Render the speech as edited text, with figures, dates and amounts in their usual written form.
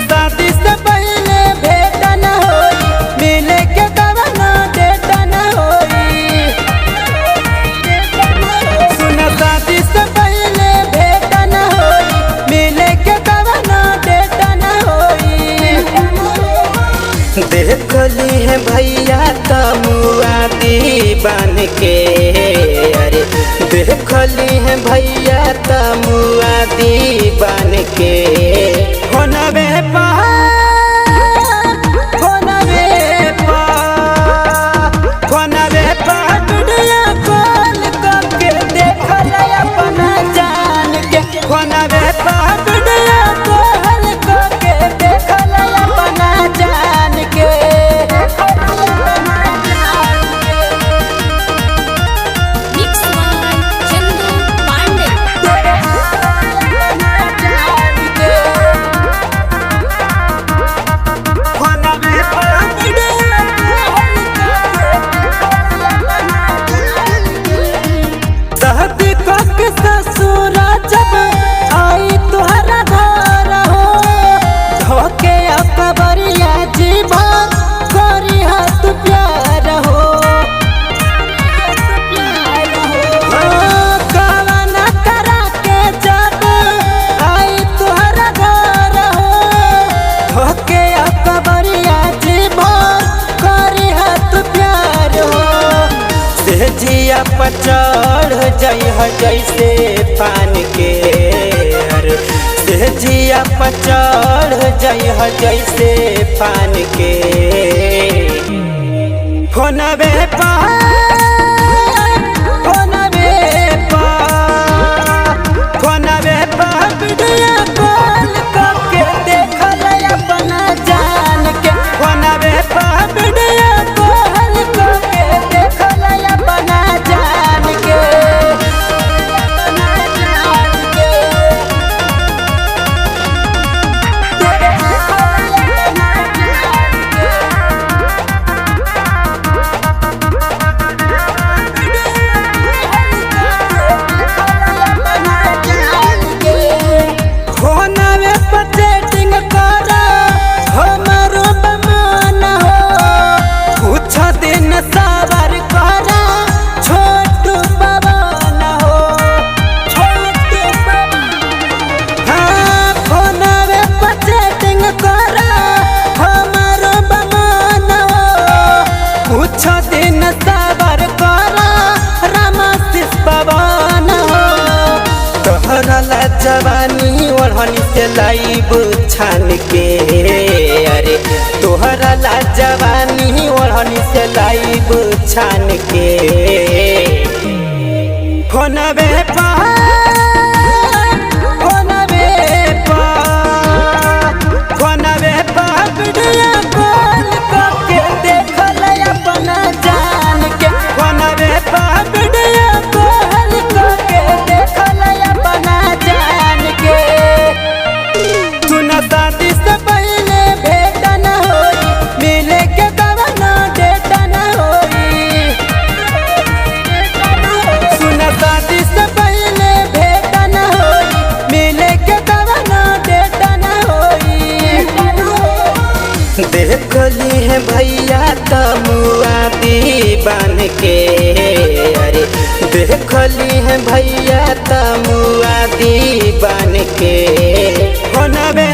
शादी से पहले भेंट न होई, मिले के कवनो डेट न होई। सुना शादी से पहले भेंट न होई, मिले के कवनो डेट न होई। देखली है भैया तमुआ दीवान के, अरे देखली है भैया तमुआ दीवान के। फोनवे पर वीडियो कॉल करके देखल अपना जान के। फोनवे पर वीडियो कॉल करके देखल अपना जान के। ससुरा जब आई तुहरा घर हो, धोके अकबरिया जीवन करी हाथ प्यार हो। कवना करा के जब आई तुहरा घर हो, धोके अकबरिया जीवन करी हाथ प्यार हो। सेजिया पर चढ़ जइह जैसे पान के, अरे सेजिया पर चढ़ जइह जैसे पान के। फोनवे पर वीडियो कॉल करके देखल अपना जान के। फोनवे पर वीडियो कॉल करके देखल अपना जान के। फोनवे पर चैटिंग करा हमरो बमान हो, कुछ दिन सबर करा छोटू पवन हो। हाँ, फोनवे पर चैटिंग करा हमरो बमान हो, कुछ दिन सबर करा रामाशीष पवन हो। तोहरा ला जवानी ओढ़नी से लाइब छान के, अरे तोहरा ला जवानी ओढ़नी से लाइब छान के। फोनवे पर वीडियो कॉल करके देखल अपना जान के। फोनवे पर वीडियो कॉल करके देखल अपना जान के। सुना शादी से पहले भेंट न होई, मिले के कवनो डेट न होई। सुना शादी से पहले भेंट न होई, मिले के कवनो डेट न होई। देखली है भैया तमुआ दीवान के, अरे देखली है भैया तमुआ दीवान के। फोनवे